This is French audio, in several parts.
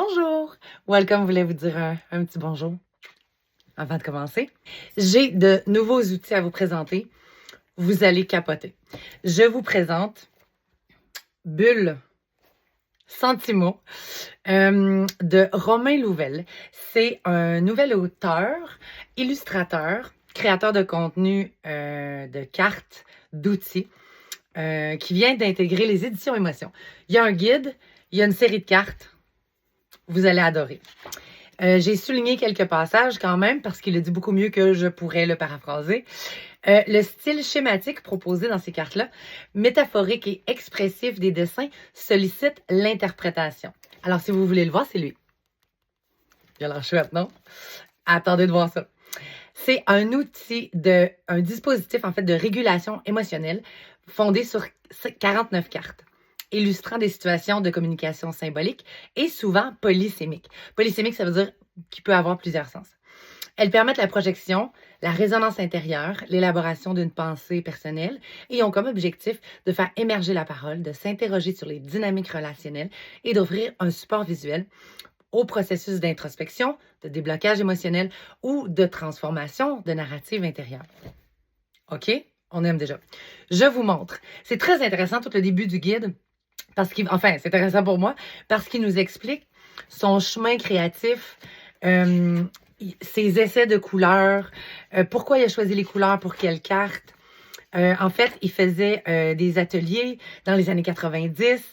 Bonjour! Welcome voulait vous dire un petit bonjour avant de commencer. J'ai de nouveaux outils à vous présenter. Vous allez capoter. Je vous présente Bulle Sentimo de Romain Louvel. C'est un nouvel auteur, illustrateur, créateur de contenu, de cartes, d'outils, qui vient d'intégrer les éditions Émotions. Il y a un guide, il y a une série de cartes. Vous allez adorer. J'ai souligné quelques passages quand même parce qu'il le dit beaucoup mieux que je pourrais le paraphraser. Le style schématique proposé dans ces cartes-là, métaphorique et expressif des dessins, sollicite l'interprétation. Alors, si vous voulez le voir, c'est lui. Il a l'air chouette, non? Attendez de voir ça. C'est un outil, un dispositif en fait de régulation émotionnelle fondé sur 49 cartes, illustrant des situations de communication symbolique et souvent polysémique. Polysémique, ça veut dire qu'il peut avoir plusieurs sens. Elles permettent la projection, la résonance intérieure, l'élaboration d'une pensée personnelle et ont comme objectif de faire émerger la parole, de s'interroger sur les dynamiques relationnelles et d'offrir un support visuel au processus d'introspection, de déblocage émotionnel ou de transformation de narrative intérieure. OK? On aime déjà. Je vous montre. C'est très intéressant tout le début du guide parce c'est intéressant pour moi parce qu'il nous explique son chemin créatif, ses essais de couleurs, pourquoi il a choisi les couleurs pour quelle carte. En fait, il faisait des ateliers dans les années 90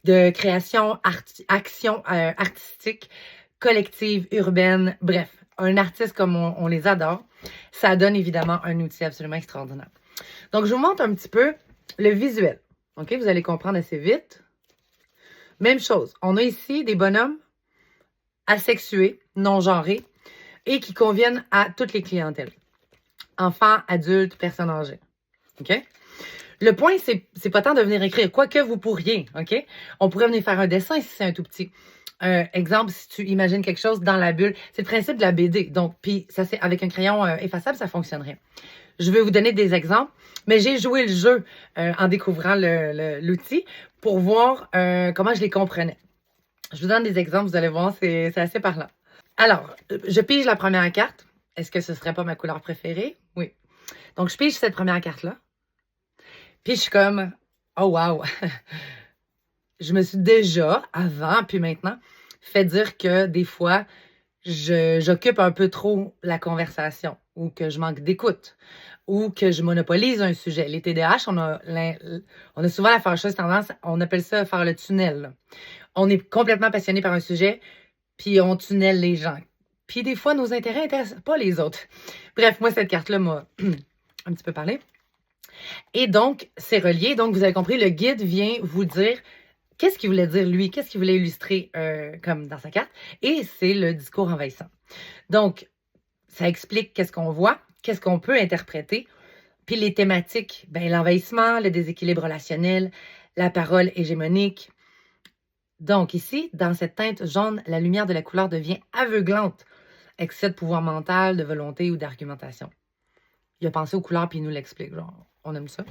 de création, action artistique, collective, urbaine, bref, un artiste comme on les adore. Ça donne évidemment un outil absolument extraordinaire. Donc, je vous montre un petit peu le visuel. OK? Vous allez comprendre assez vite. Même chose. On a ici des bonhommes asexués, non-genrés, et qui conviennent à toutes les clientèles. Enfants, adultes, personnes âgées. OK? Le point, c'est pas tant de venir écrire, quoique vous pourriez, OK? On pourrait venir faire un dessin si c'est un tout petit. Exemple, si tu imagines quelque chose dans la bulle, c'est le principe de la BD. Donc, puis ça, c'est avec un crayon effaçable, ça fonctionnerait. Je vais vous donner des exemples, mais j'ai joué le jeu en découvrant l'outil pour voir comment je les comprenais. Je vous donne des exemples, vous allez voir, c'est assez parlant. Alors, je pige la première carte. Est-ce que ce serait pas ma couleur préférée? Oui. Donc, je pige cette première carte-là. Puis, je suis comme, oh wow! Je me suis déjà, avant, puis maintenant, fait dire que des fois, j'occupe un peu trop la conversation ou que je manque d'écoute ou que je monopolise un sujet. Les TDAH, on a souvent la fâcheuse tendance, on appelle ça faire le tunnel. Là. On est complètement passionné par un sujet, puis on tunnelle les gens. Puis des fois, nos intérêts n'intéressent pas les autres. Bref, moi, cette carte-là m'a un petit peu parlé. Et donc, c'est relié. Donc, vous avez compris, le guide vient vous dire qu'est-ce qu'il voulait dire, lui, qu'est-ce qu'il voulait illustrer comme dans sa carte. Et c'est le discours envahissant. Donc, ça explique qu'est-ce qu'on voit, qu'est-ce qu'on peut interpréter. Puis les thématiques, ben, l'envahissement, le déséquilibre relationnel, la parole hégémonique. Donc ici, dans cette teinte jaune, la lumière de la couleur devient aveuglante. Excès de pouvoir mental, de volonté ou d'argumentation. Il a pensé aux couleurs puis il nous l'explique. Genre, on aime ça.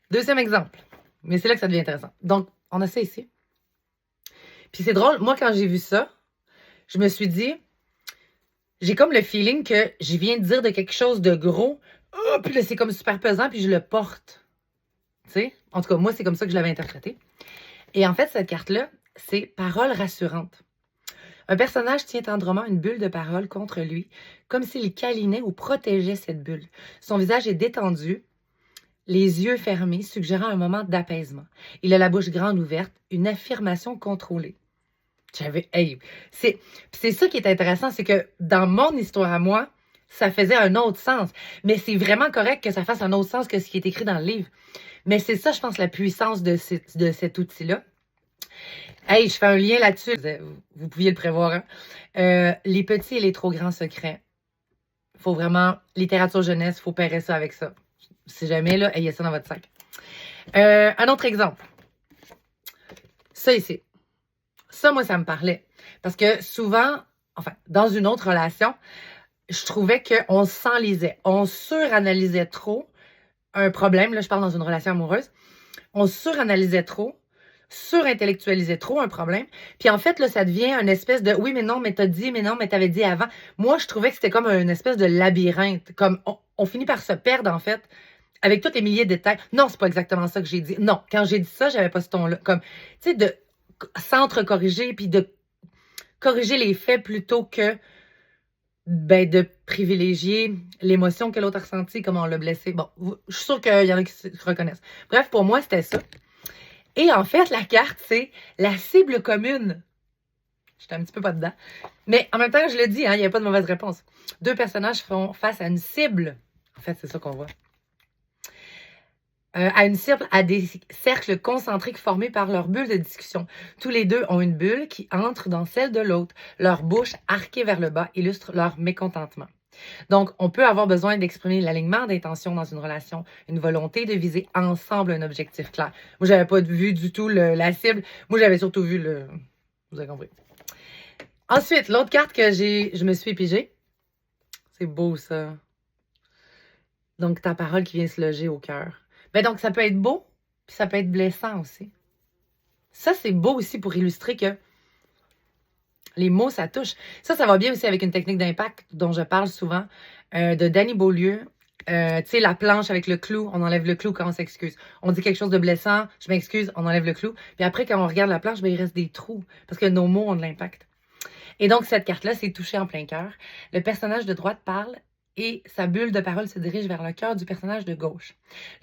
Deuxième exemple. Mais c'est là que ça devient intéressant. Donc, on a ça ici. Puis c'est drôle. Moi, quand j'ai vu ça, je me suis dit, j'ai comme le feeling que je viens de dire de quelque chose de gros. Oh, puis là, c'est comme super pesant puis je le porte. Tu sais? En tout cas, moi, c'est comme ça que je l'avais interprété. Et en fait, cette carte-là, c'est parole rassurante. Un personnage tient tendrement une bulle de parole contre lui, comme s'il câlinait ou protégeait cette bulle. Son visage est détendu, les yeux fermés, suggérant un moment d'apaisement. Il a la bouche grande ouverte, une affirmation contrôlée. C'est ça qui est intéressant, c'est que dans mon histoire à moi, ça faisait un autre sens. Mais c'est vraiment correct que ça fasse un autre sens que ce qui est écrit dans le livre. Mais c'est ça, je pense, la puissance de cet outil-là. Hey, je fais un lien là-dessus. Vous pouviez le prévoir. Hein? Les petits et les trop grands secrets. Faut vraiment, littérature jeunesse, faut pairer ça avec ça. Si jamais, là, ayez ça dans votre sac. Un autre exemple. Ça ici. Ça, moi, ça me parlait. Parce que souvent, enfin, dans une autre relation, je trouvais qu'on s'enlisait. On suranalysait trop un problème. Là, je parle dans une relation amoureuse. On suranalysait trop, surintellectualiser trop un problème. Puis en fait, là, ça devient une espèce de oui, mais non, mais t'as dit, mais non, mais t'avais dit avant. Moi, je trouvais que c'était comme une espèce de labyrinthe. Comme on finit par se perdre, en fait, avec tous les milliers de détails. Non, c'est pas exactement ça que j'ai dit. Non, quand j'ai dit ça, j'avais pas ce ton-là. Comme, tu sais, de s'entre-corriger, puis de corriger les faits plutôt que de privilégier l'émotion que l'autre a ressentie, comment on l'a blessé. Bon, je suis sûre qu'il y en a qui se reconnaissent. Bref, pour moi, c'était ça. Et en fait, la carte, c'est la cible commune. J'étais un petit peu pas dedans. Mais en même temps, je le dis, hein, il n'y a pas de mauvaise réponse. Deux personnages font face à une cible. En fait, c'est ça qu'on voit. À une cible, à des cercles concentriques formés par leur bulle de discussion. Tous les deux ont une bulle qui entre dans celle de l'autre. Leur bouche arquée vers le bas illustre leur mécontentement. Donc, on peut avoir besoin d'exprimer l'alignement d'intention dans une relation, une volonté de viser ensemble un objectif clair. Moi, j'avais pas vu du tout la cible. Moi, j'avais surtout vu le... Vous avez compris. Ensuite, l'autre carte que je me suis pigée. C'est beau, ça. Donc, ta parole qui vient se loger au cœur. Ben donc, ça peut être beau, puis ça peut être blessant aussi. Ça, c'est beau aussi pour illustrer que les mots, ça touche. Ça va bien aussi avec une technique d'impact dont je parle souvent, de Danny Beaulieu. Tu sais, la planche avec le clou, on enlève le clou quand on s'excuse. On dit quelque chose de blessant, je m'excuse, on enlève le clou. Puis après, quand on regarde la planche, ben, il reste des trous, parce que nos mots ont de l'impact. Et donc, cette carte-là, c'est touché en plein cœur. Le personnage de droite parle et sa bulle de parole se dirige vers le cœur du personnage de gauche.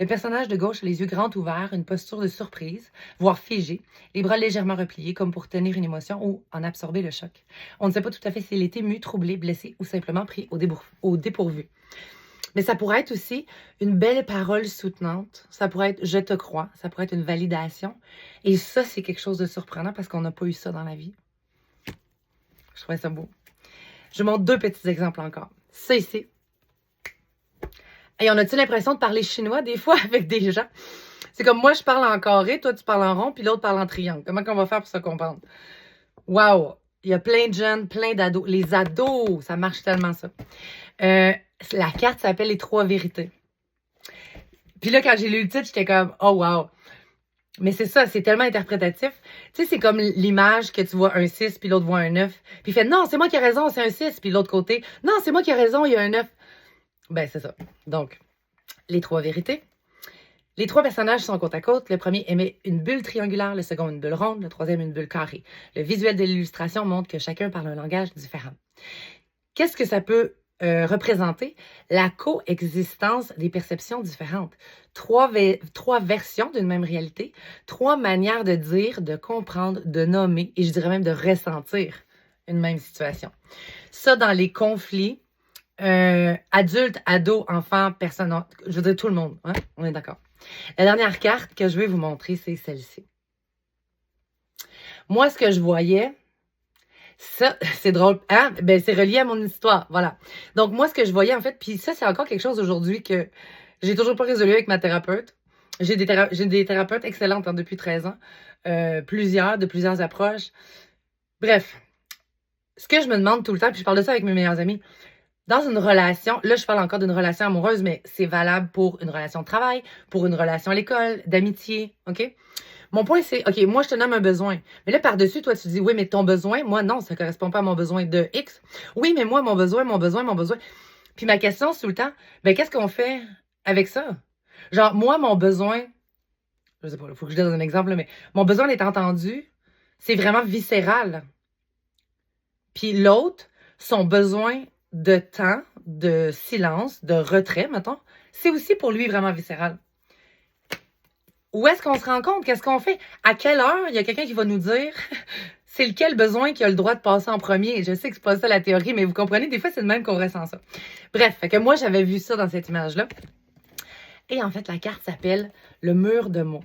Le personnage de gauche a les yeux grands ouverts, une posture de surprise, voire figée, les bras légèrement repliés comme pour tenir une émotion ou en absorber le choc. On ne sait pas tout à fait s'il est ému, troublé, blessé ou simplement pris au dépourvu. Mais ça pourrait être aussi une belle parole soutenante. Ça pourrait être « je te crois », ça pourrait être une validation. Et ça, c'est quelque chose de surprenant parce qu'on n'a pas eu ça dans la vie. Je trouvais ça beau. Je montre deux petits exemples encore. Ça ici. Et on a-tu l'impression de parler chinois des fois avec des gens? C'est comme moi, je parle en carré, toi, tu parles en rond, puis l'autre parle en triangle. Comment qu'on va faire pour se comprendre? Wow! Il y a plein de jeunes, plein d'ados. Les ados, ça marche tellement, ça. La carte s'appelle Les Trois Vérités. Puis là, quand j'ai lu le titre, j'étais comme « Oh, wow! » Mais c'est ça, c'est tellement interprétatif. Tu sais, c'est comme l'image que tu vois un 6, puis l'autre voit un 9. Puis il fait « Non, c'est moi qui ai raison, c'est un 6. » Puis l'autre côté « Non, c'est moi qui ai raison, il y a un 9. » Ben, c'est ça. Donc, les trois vérités. Les trois personnages sont côte à côte. Le premier émet une bulle triangulaire, le second une bulle ronde, le troisième une bulle carrée. Le visuel de l'illustration montre que chacun parle un langage différent. Qu'est-ce que ça peut représenter? La coexistence des perceptions différentes. Trois versions d'une même réalité, trois manières de dire, de comprendre, de nommer et je dirais même de ressentir une même situation. Ça, dans les conflits, adultes, ados, enfants, personnes, je veux dire tout le monde, hein? On est d'accord. La dernière carte que je vais vous montrer, c'est celle-ci. Moi, ce que je voyais, ça, c'est drôle, hein? Ben, c'est relié à mon histoire, voilà. Donc, moi, ce que je voyais, en fait, puis ça, c'est encore quelque chose aujourd'hui que j'ai toujours pas résolu avec ma thérapeute. J'ai des thérapeutes excellentes hein, depuis 13 ans, de plusieurs approches. Bref, ce que je me demande tout le temps, puis je parle de ça avec mes meilleurs amis, dans une relation, là, je parle encore d'une relation amoureuse, mais c'est valable pour une relation de travail, pour une relation à l'école, d'amitié, OK? Mon point, c'est, OK, moi, je te nomme un besoin. Mais là, par-dessus, toi, tu dis, oui, mais ton besoin, moi, non, ça correspond pas à mon besoin de X. Oui, mais moi, mon besoin. Puis ma question, c'est tout le temps, ben, qu'est-ce qu'on fait avec ça? Genre, moi, mon besoin, je sais pas, il faut que je donne un exemple, là, mais mon besoin d'être entendu, c'est vraiment viscéral. Puis l'autre, son besoin de temps, de silence, de retrait, mettons, c'est aussi pour lui vraiment viscéral. Où est-ce qu'on se rend compte? Qu'est-ce qu'on fait? À quelle heure il y a quelqu'un qui va nous dire c'est lequel besoin qui a le droit de passer en premier? Je sais que c'est pas ça la théorie, mais vous comprenez, des fois, c'est le même qu'on ressent ça. Bref, fait que moi, j'avais vu ça dans cette image-là. Et en fait, la carte s'appelle le mur de mots.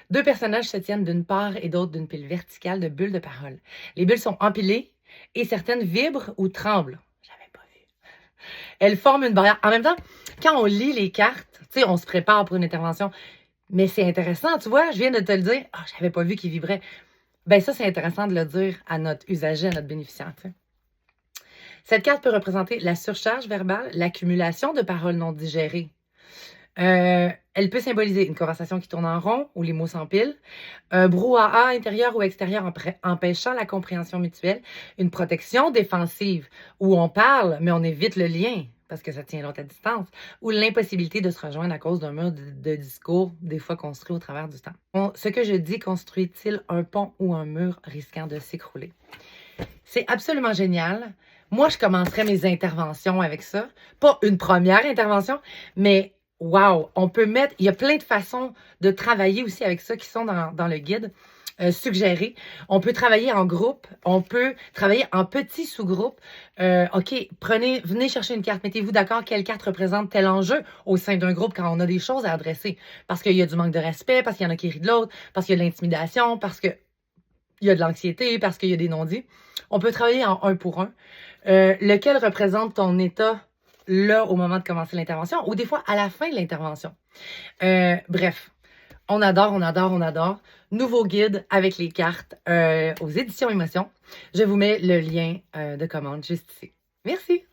Deux personnages se tiennent d'une part et d'autre d'une pile verticale de bulles de parole. Les bulles sont empilées et certaines vibrent ou tremblent. J'avais pas vu. Elles forment une barrière. En même temps, quand on lit les cartes, tu sais, on se prépare pour une intervention. Mais c'est intéressant, tu vois, je viens de te le dire. Ah, je n'avais pas vu qu'il vibrait. Ben ça, c'est intéressant de le dire à notre usager, à notre bénéficiaire. Tu sais. Cette carte peut représenter la surcharge verbale, l'accumulation de paroles non digérées. Elle Elle peut symboliser une conversation qui tourne en rond ou les mots s'empilent, un brouhaha intérieur ou extérieur empêchant la compréhension mutuelle, une protection défensive où on parle mais on évite le lien parce que ça tient l'autre à distance, ou l'impossibilité de se rejoindre à cause d'un mur de discours, des fois construit au travers du temps. Ce que je dis construit-il un pont ou un mur risquant de s'écrouler? C'est absolument génial. Moi, je commencerais mes interventions avec ça. Pas une première intervention, mais wow, on peut mettre... Il y a plein de façons de travailler aussi avec ça qui sont dans le guide suggéré. On peut travailler en groupe, on peut travailler en petits sous-groupes. OK, venez chercher une carte. Mettez-vous d'accord quelle carte représente tel enjeu au sein d'un groupe quand on a des choses à adresser. Parce qu'il y a du manque de respect, parce qu'il y en a qui rient de l'autre, parce qu'il y a de l'intimidation, parce qu'il y a de l'anxiété, parce qu'il y a des non-dits. On peut travailler en un pour un. Lequel représente ton état là au moment de commencer l'intervention ou des fois à la fin de l'intervention. Bref, on adore, on adore, on adore. Nouveau guide avec les cartes aux éditions Émotions. Je vous mets le lien de commande juste ici. Merci!